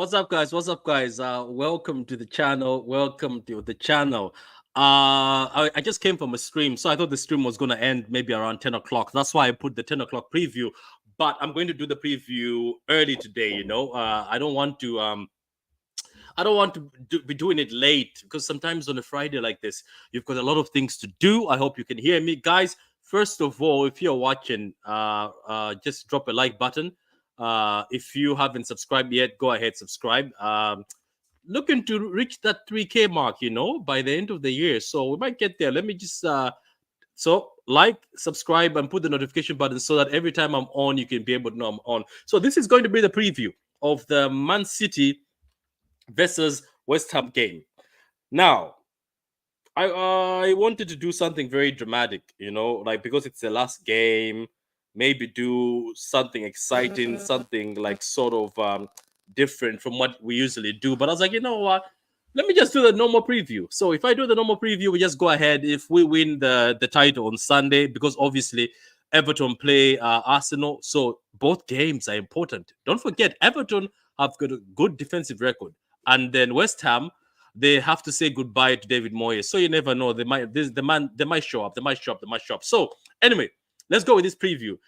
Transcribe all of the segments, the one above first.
What's up, guys? What's up, guys? Welcome to the channel. Welcome to the channel. I just came from a stream, so I thought the stream was going to end maybe around 10 o'clock. That's why I put the 10 o'clock preview. But I'm going to do the preview early today. I don't want to be doing it late because sometimes on a Friday like this, you've got a lot of things to do. I hope you can hear me, guys. First of all, if you're watching, just drop a like button. If you haven't subscribed yet, go ahead subscribe. Looking to reach that 3K mark, by the end of the year. So we might get there. Let me just so like, subscribe, and put the notification button so that every time I'm on, you can be able to know I'm on. So this is going to be the preview of the Man City versus West Ham game. Now, I wanted to do something very dramatic, like because it's the last game, maybe do something exciting, something like sort of different from what we usually do. But I was like, you know what? Let me just do the normal preview. So if I do the normal preview, we just go ahead. If we win the title on Sunday, because obviously Everton play Arsenal, so both games are important. Don't forget, Everton have got a good defensive record, and then West Ham, they have to say goodbye to David Moyes. So you never know. They might show up. They might show up. So anyway, let's go with this preview.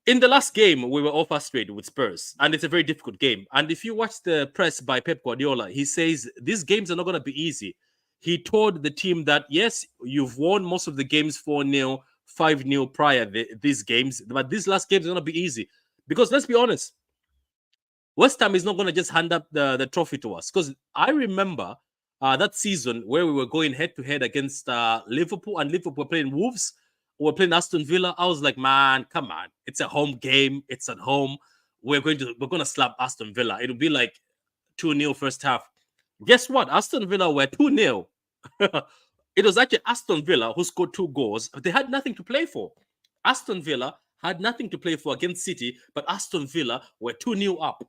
In the last game, we were all frustrated with Spurs, and it's a very difficult game. And if you watch the press by Pep Guardiola, he says these games are not going to be easy. He told the team that, yes, you've won most of the games 4-0, 5-0 prior these games, but these last games are going to be easy. Because let's be honest, West Ham is not going to just hand up the trophy to us. Because I remember that season where we were going head-to-head against Liverpool, and Liverpool were playing Wolves, we're playing Aston Villa. I was like, man, come on. It's a home game. It's at home. We're going to slap Aston Villa. It'll be like 2-0 first half. Guess what? Aston Villa were 2-0. It was actually Aston Villa who scored 2 goals. They had nothing to play for. Aston Villa had nothing to play for against City, but Aston Villa were 2-0 up.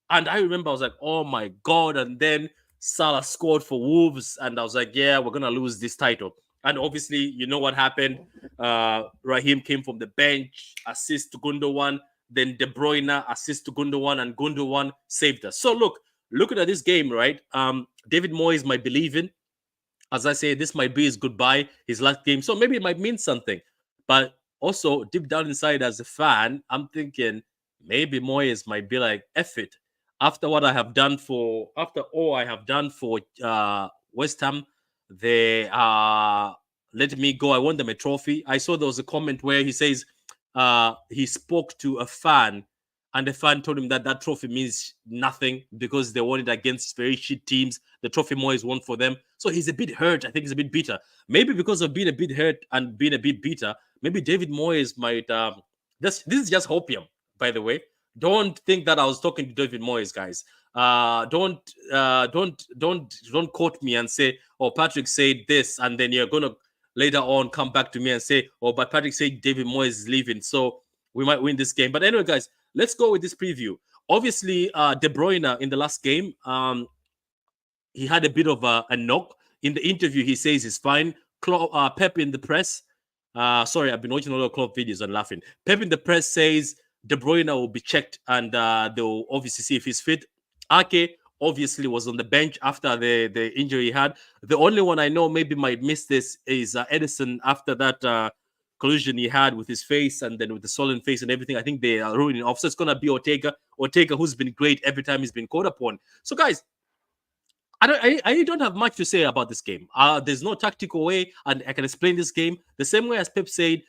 And I remember I was like, oh my God. And then Salah scored for Wolves. And I was like, yeah, we're going to lose this title. And obviously, you know what happened. Raheem came from the bench, assist to Gundogan. Then De Bruyne assist to Gundogan, and Gundogan saved us. So looking at this game, right? David Moyes might be leaving. As I say, this might be his goodbye, his last game. So maybe it might mean something. But also, deep down inside as a fan, I'm thinking maybe Moyes might be like, F it. After all I have done for West Ham, they are letting me go. I want them a trophy. I saw there was a comment where he says he spoke to a fan, and the fan told him that trophy means nothing because they won it against very shit teams. The trophy Moyes won for them. So he's a bit hurt. I think he's a bit bitter. Maybe because of being a bit hurt and being a bit bitter, maybe David Moyes might this is just hopium, by the way. Don't think that I was talking to David Moyes, guys. Don't quote me and say, oh, Patrick said this, and then you're gonna later on come back to me and say, oh, but Patrick said David Moyes is leaving, so we might win this game. But anyway, guys, let's go with this preview. Obviously, De Bruyne in the last game, he had a bit of a knock. In the interview, he says he's fine. Pep in the press, sorry, I've been watching a lot of Klopp videos and laughing. Pep in the press says De Bruyne will be checked, and they'll obviously see if he's fit. Ake obviously was on the bench after the injury he had. The only one I know maybe might miss this is Edison after that collision he had with his face and then with the swollen face and everything. I think they are ruining off. So it's going to be Ortega, who's been great every time he's been called upon. So, guys, I don't have much to say about this game. There's no tactical way, and I can explain this game the same way as Pep said.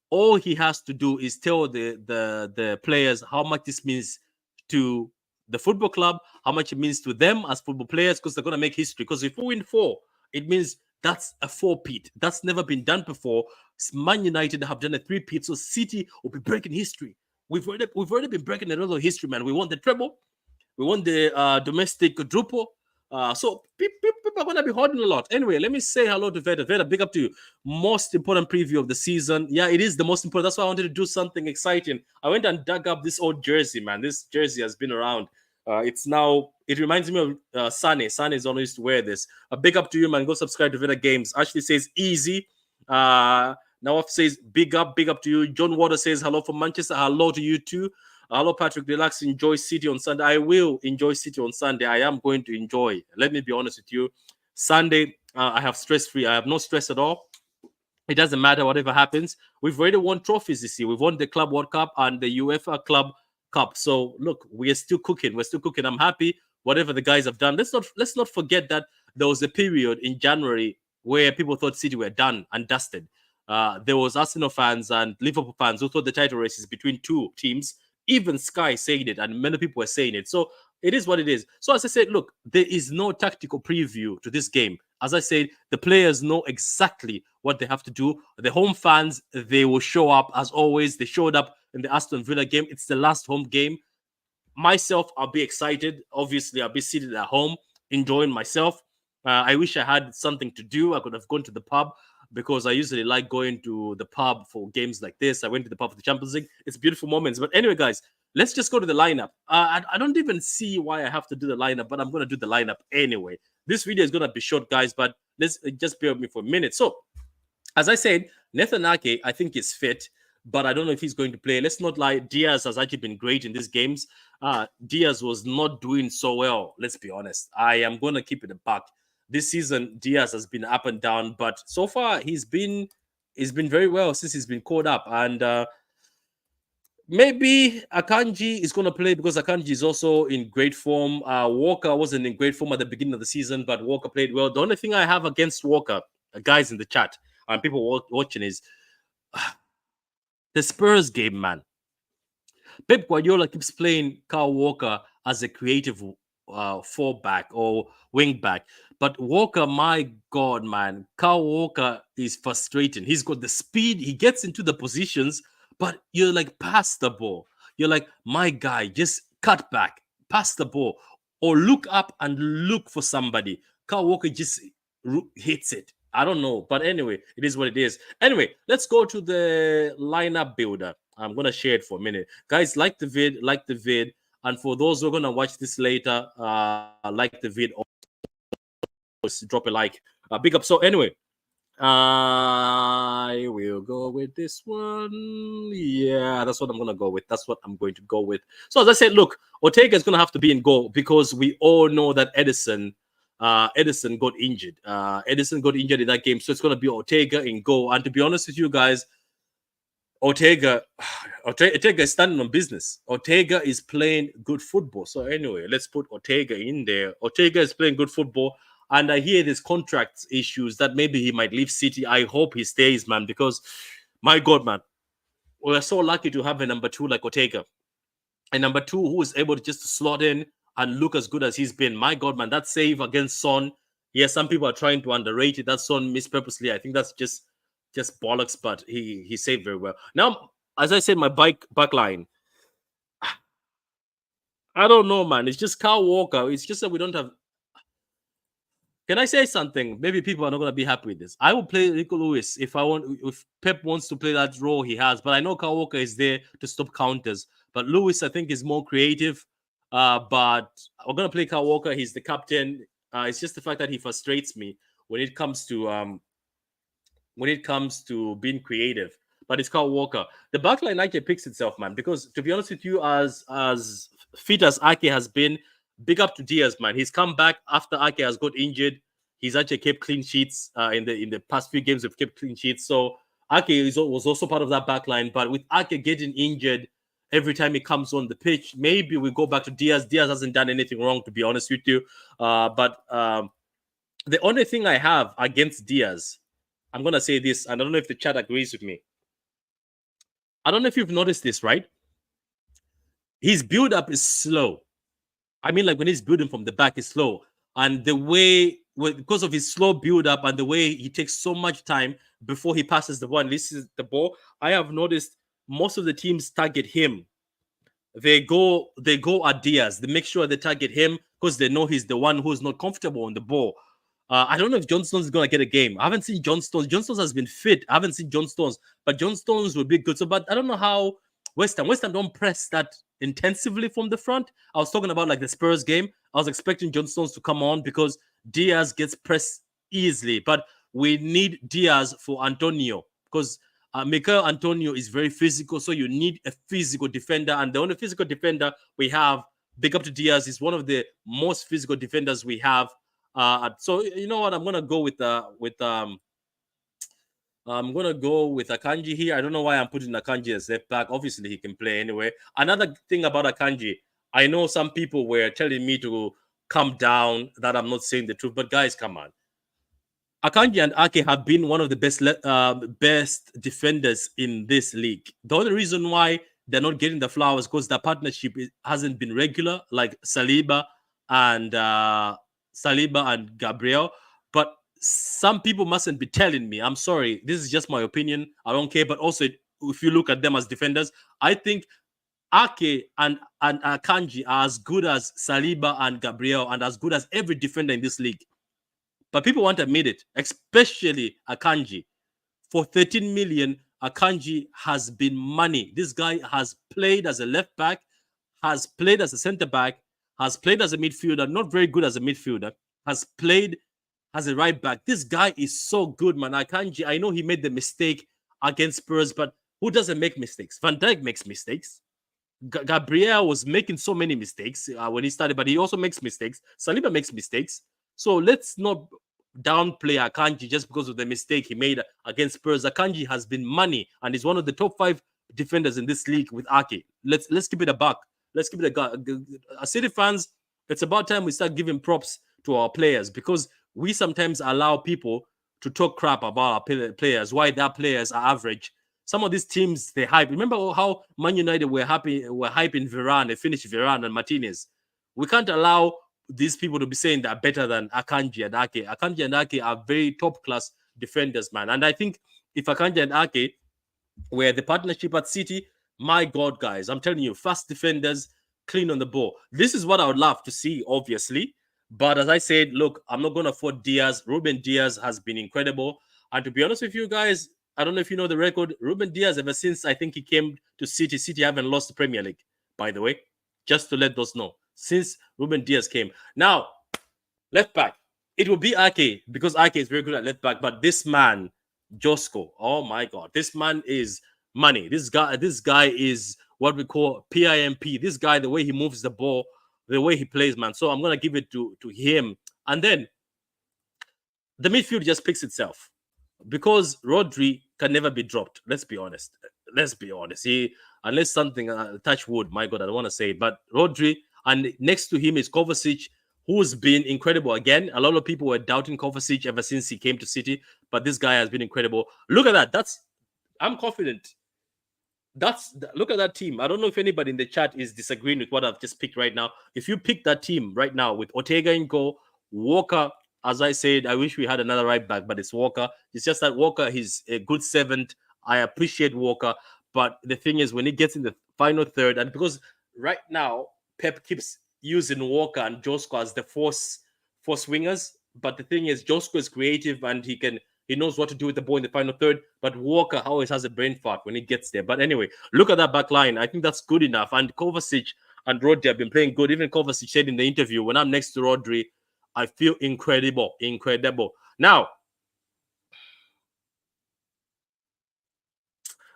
All he has to do is tell the players how much this means to the football club, how much it means to them as football players, because they're going to make history. Because if we win 4, it means that's a 4-peat. That's never been done before. Man United have done a 3-peat, so City will be breaking history. We've already been breaking a lot of history, man. We won the treble. We won the domestic quadruple. So people are going to be holding a lot. Anyway, let me say hello to Veda. Veda, big up to you. Most important preview of the season. Yeah, it is the most important. That's why I wanted to do something exciting. I went and dug up this old jersey, man. This jersey has been around. It reminds me of Sane. Sane's always used to wear this. A big up to you, man. Go subscribe to Veda Games. Ashley says easy. Nawaf says big up to you. John Water says hello from Manchester. Hello to you too. Hello, Patrick. Relax. Enjoy City on Sunday. I will enjoy City on Sunday. I am going to enjoy. Let me be honest with you. Sunday, I have stress free. I have no stress at all. It doesn't matter whatever happens. We've already won trophies this year. We've won the Club World Cup and the UEFA Club Cup. So look, we are still cooking. We're still cooking. I'm happy. Whatever the guys have done. Let's not forget that there was a period in January where people thought City were done and dusted. There was Arsenal fans and Liverpool fans who thought the title race is between two teams. Even Sky saying it, and many people were saying it. So it is what it is. So as I said, look, there is no tactical preview to this game. As I said, the players know exactly what they have to do. The home fans, they will show up as always. They showed up in the Aston Villa game. It's the last home game. Myself, I'll be excited. Obviously, I'll be seated at home, enjoying myself. I wish I had something to do. I could have gone to the pub because I usually like going to the pub for games like this. I went to the pub for the Champions League. It's beautiful moments. But anyway, guys, let's just go to the lineup. I don't even see why I have to do the lineup, but I'm going to do the lineup anyway. This video is going to be short, guys, but let's just bear with me for a minute. So, as I said, Nathan Ake, I think, is fit, but I don't know if he's going to play. Let's not lie. Diaz has actually been great in these games. Diaz was not doing so well. Let's be honest. I am going to keep it a buck. This season, Diaz has been up and down, but so far he's been very well since he's been called up. And maybe Akanji is going to play because Akanji is also in great form. Walker wasn't in great form at the beginning of the season, but Walker played well. The only thing I have against Walker, guys in the chat and people watching, is the Spurs game, man. Pep Guardiola keeps playing Kyle Walker as a creative fullback or wing back. But Walker, my God, man, Kyle Walker is frustrating. He's got the speed. He gets into the positions, but you're like, pass the ball. You're like, my guy, just cut back, pass the ball, or look up and look for somebody. Kyle Walker just hits it. I don't know. But anyway, it is what it is. Anyway, let's go to the lineup builder. I'm going to share it for a minute. Guys, like the vid. And for those who are going to watch this later, like the vid. Drop a like. Big up. So anyway, I will go with this one. Yeah, that's what I'm going to go with. So as I said, look, Ortega is going to have to be in goal because we all know that Edison got injured. Edison got injured in that game. So it's going to be Ortega in goal. And to be honest with you guys, Ortega is standing on business. Ortega is playing good football. So anyway, let's put Ortega in there. Ortega is playing good football. And I hear there's contract issues that maybe he might leave City. I hope he stays, man, because my God, man, we're so lucky to have a number two like Ortega. A number two who is able to just slot in and look as good as he's been. My God, man, that save against Son. Yeah, some people are trying to underrate it. That Son missed purposely. I think that's just bollocks, but he saved very well. Now, as I said, my back line. I don't know, man. It's just Kyle Walker. It's just that we don't have. Can I say something? Maybe people are not going to be happy with this. I will play Rico Lewis if Pep wants to play that role he has. But I know Kyle Walker is there to stop counters. But Lewis, I think, is more creative. But we're going to play Kyle Walker. He's the captain. It's just the fact that he frustrates me when it comes to being creative. But it's Kyle Walker. The backline actually picks itself, man. Because to be honest with you, as fit as Ake has been, big up to Diaz, man. He's come back after Ake has got injured. He's actually kept clean sheets in the past few games. We've kept clean sheets. So Ake was also part of that backline. But with Ake getting injured every time he comes on the pitch, maybe we go back to Diaz. Diaz hasn't done anything wrong, to be honest with you. But the only thing I have against Diaz, I'm going to say this, and I don't know if the chat agrees with me. I don't know if you've noticed this, right? His build-up is slow. I mean, like when he's building from the back, it's slow. And the way, because of his slow build-up and the way he takes so much time before he passes the ball and releases the ball, I have noticed most of the teams target him. They go at Diaz. They make sure they target him because they know he's the one who's not comfortable on the ball. I don't know if John Stones is going to get a game. I haven't seen John Stones. John Stones has been fit. I haven't seen John Stones. But John Stones will be good. So, but I don't know how West Ham don't press that intensively from the front. I was talking about like the Spurs game. I was expecting John Stones to come on because Diaz gets pressed easily. But we need Diaz for Antonio because Mikel Antonio is very physical, so you need a physical defender. And the only physical defender we have, big up to Diaz, is one of the most physical defenders we have. So you know what? I'm gonna go with I'm gonna go with Akanji here. I don't know why I'm putting Akanji as left back. Obviously, he can play anyway. Another thing about Akanji, I know some people were telling me to calm down, that I'm not saying the truth, but guys, come on. Akanji and Ake have been one of the best defenders in this league. The only reason why they're not getting the flowers because the partnership hasn't been regular, like and Saliba and Gabriel. But some people mustn't be telling me. I'm sorry, this is just my opinion. I don't care. But also, if you look at them as defenders, I think Ake and Akanji are as good as Saliba and Gabriel, and as good as every defender in this league. But people won't admit it, especially Akanji. For 13 million, Akanji has been money. This guy has played as a left back, has played as a center back, has played as a midfielder, not very good as a midfielder, has played as a right back. This guy is so good, man. Akanji, I know he made the mistake against Spurs, but who doesn't make mistakes? Van Dijk makes mistakes. Gabriel was making so many mistakes when he started, but he also makes mistakes. Saliba makes mistakes. So let's not downplay Akanji just because of the mistake he made against Spurs. Akanji has been money and is one of the top 5 defenders in this league with Ake. Let's keep it a buck. Let's keep it a City fans. It's about time we start giving props to our players, because we sometimes allow people to talk crap about our players, why their players are average. Some of these teams, they hype. Remember how Man United were hyping Varane, they finished Varane and Martinez. We can't allow these people to be saying they're better than Akanji and Ake. Akanji and Ake are very top class defenders, man. And I think if Akanji and Ake were the partnership at City, my God, guys, I'm telling you, fast defenders, clean on the ball. This is what I would love to see, obviously. But as I said, look, I'm not going to afford Diaz. Ruben Diaz has been incredible. And to be honest with you guys, I don't know if you know the record. Ruben Diaz, ever since I think he came to City haven't lost the Premier League, by the way. Just to let those know. Since Ruben Diaz came. Now, left back. It will be Ake, because Ake is very good at left back. But this man, Josko, oh my God. This man is money. This guy is what we call PIMP. This guy, the way he moves the ball, the way he plays, man. So I'm going to give it to him. And then the midfield just picks itself. Because Rodri can never be dropped. Let's be honest. Unless something, touch wood, my God, I don't want to say it. But Rodri, and next to him is Kovacic, who's been incredible again. A lot of people were doubting Kovacic ever since he came to City, but this guy has been incredible. Look at that. I'm confident. Look at that team. I don't know if anybody in the chat is disagreeing with what I've just picked right now. If you pick that team right now with Ortega in goal, Walker, as I said, I wish we had another right back, but it's Walker. It's just that Walker, he's a good 7th. I appreciate Walker, but the thing is, when he gets in the final third, and because right now Pep keeps using Walker and Josko as the force wingers, but the thing is, Josko is creative and he knows what to do with the ball in the final third, but Walker always has a brain fart when he gets there. But anyway, look at that back line. I think that's good enough. And Kovacic and Rodri have been playing good. Even Kovacic said in the interview, when I'm next to Rodri, I feel incredible. Now,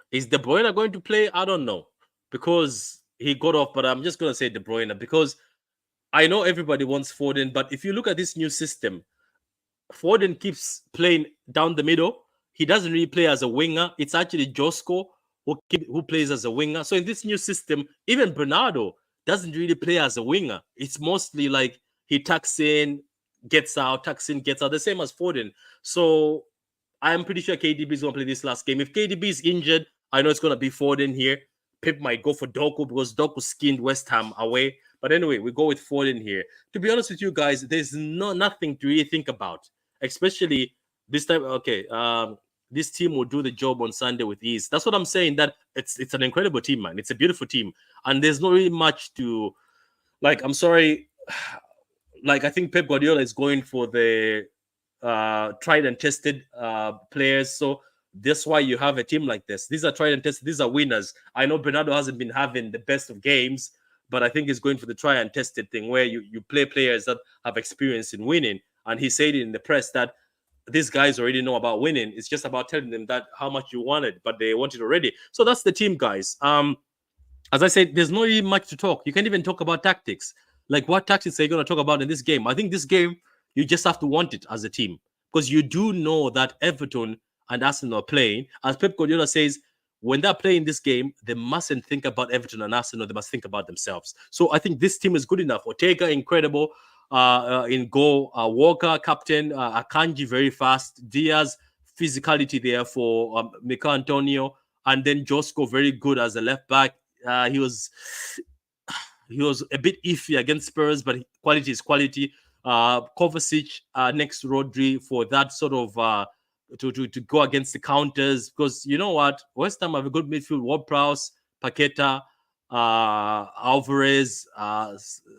is De Bruyne going to play? I don't know, because he got off, but I'm just going to say De Bruyne, because I know everybody wants Foden, but if you look at this new system, Foden keeps playing down the middle. He doesn't really play as a winger. It's actually Josko who plays as a winger. So in this new system, even Bernardo doesn't really play as a winger. It's mostly like he tucks in, gets out, tucks in, gets out, the same as Foden. So I'm pretty sure KDB is going to play this last game. If KDB is injured, I know it's going to be Foden here. Pep might go for Doku because Doku skinned West Ham away. But anyway, we go with Foden here. To be honest with you guys, there's nothing to really think about, especially this time. Okay, this team will do the job on Sunday with ease. That's what I'm saying, that it's an incredible team, man. It's a beautiful team. And there's not really much to, like, I'm sorry, like, I think Pep Guardiola is going for the tried and tested players. So that's why you have a team like this. These are tried and tested. These are winners. I know Bernardo hasn't been having the best of games, but I think he's going for the try and tested thing, where you play players that have experience in winning. And he said in the press that these guys already know about winning. It's just about telling them that how much you want it, but they want it already. So that's the team, guys. As I said, there's not really much to talk. You can't even talk about tactics. Like, what tactics are you going to talk about in this game? I think this game, you just have to want it as a team, because you do know that Everton and Arsenal are playing. As Pep Guardiola says, when they're playing this game, they mustn't think about Everton and Arsenal. They must think about themselves. So I think this team is good enough. Ortega, incredible in goal. Walker, captain. Akanji, very fast. Diaz, physicality there for Mikel Antonio. And then Josko, very good as a left back. He was a bit iffy against Spurs, but quality is quality. Kovacic next to Rodri for that sort of to go against the counters, because you know what, West Ham have a good midfield. Ward-Prowse, Paqueta, Alvarez,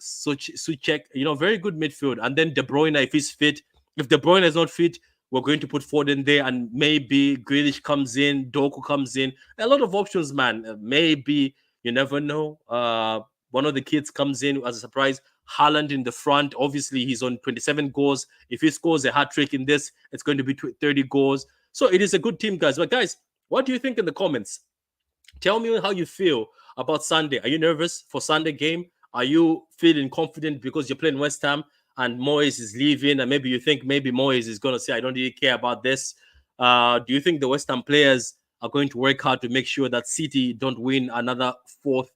Suchek, very good midfield. And then De Bruyne, if he's fit. If De Bruyne is not fit, we're going to put Foden there, and maybe Grealish comes in, Doku comes in. A lot of options, man. Maybe, you never know. One of the kids comes in as a surprise. Haaland in the front. Obviously, he's on 27 goals. If he scores a hat-trick in this, it's going to be 30 goals. So it is a good team, guys. But guys, what do you think in the comments? Tell me how you feel about Sunday. Are you nervous for Sunday game? Are you feeling confident because you're playing West Ham and Moyes is leaving, and maybe you think maybe Moyes is going to say, I don't really care about this? Do you think the West Ham players are going to work hard to make sure that City don't win another fourth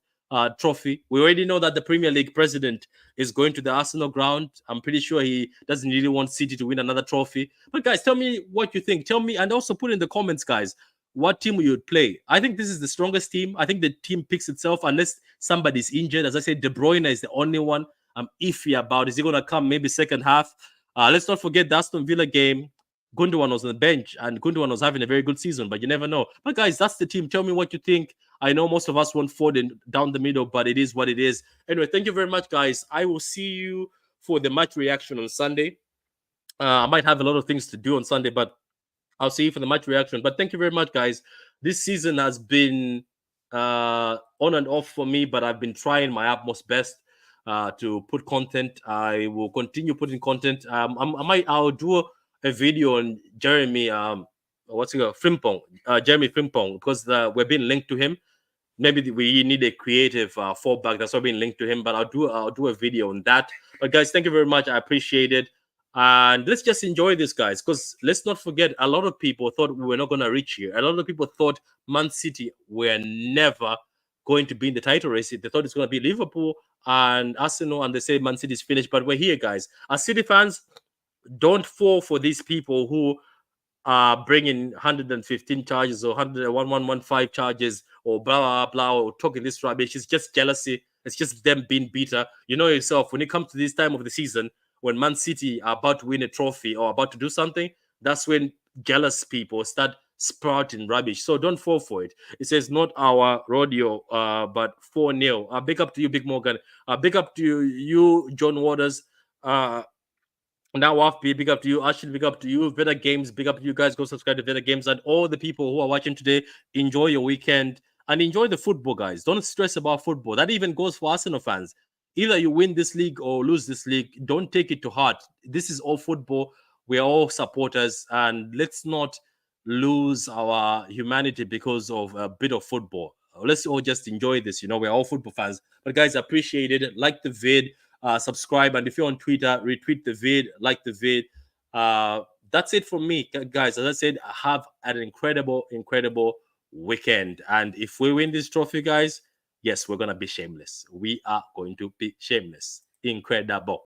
trophy? We already know that the Premier League president is going to the Arsenal ground. I'm pretty sure he doesn't really want City to win another trophy. But guys, tell me what you think. Tell me, and also put in the comments, guys, what team you would play. I think this is the strongest team. I think the team picks itself unless somebody's injured. As I said, De Bruyne is the only one I'm iffy about. Is he going to come maybe second half? Let's not forget the Aston Villa game. Gundogan was on the bench, and Gundogan was having a very good season, but you never know. But guys, that's the team. Tell me what you think. I know most of us want Foden down the middle, but it is what it is. Anyway, thank you very much, guys. I will see you for the match reaction on Sunday. I might have a lot of things to do on Sunday, but I'll see you for the match reaction. But thank you very much, guys. This season has been on and off for me, but I've been trying my utmost best to put content. I will continue putting content. I'll do a video on Jeremy. Frimpong, Jeremy Frimpong, because we're being linked to him. Maybe we need a creative fallback. That's why being linked to him. But I'll do a video on that. But guys, thank you very much. I appreciate it. And let's just enjoy this, guys, because let's not forget, a lot of people thought we were not going to reach here. A lot of people thought Man City were never going to be in the title race. They thought it's going to be Liverpool and Arsenal, and they say Man City's finished. But we're here, guys. As City fans, don't fall for these people who are bringing 115 charges or 1115 charges or blah, blah, blah, or talking this rubbish. It's just jealousy. It's just them being bitter. You know yourself, when it comes to this time of the season, when Man City are about to win a trophy or about to do something, that's when jealous people start sprouting rubbish. So don't fall for it. It says not our rodeo, but 4-0. Big up to you, Big Morgan. Big up to you, John Waters. Now, Wafbi, big up to you. Ashley, big up to you. Veda Games, big up to you guys. Go subscribe to Veda Games. And all the people who are watching today, enjoy your weekend and enjoy the football, guys. Don't stress about football. That even goes for Arsenal fans. Either you win this league or lose this league. Don't take it to heart. This is all football. We're all supporters. And let's not lose our humanity because of a bit of football. Let's all just enjoy this. We're all football fans. But guys, appreciate it. Like the vid. Subscribe, and if you're on Twitter, retweet the vid, like the vid. That's it from me, guys. As I said, have an incredible weekend. And if we win this trophy, guys, yes, we're gonna be shameless. We are going to be shameless. Incredible.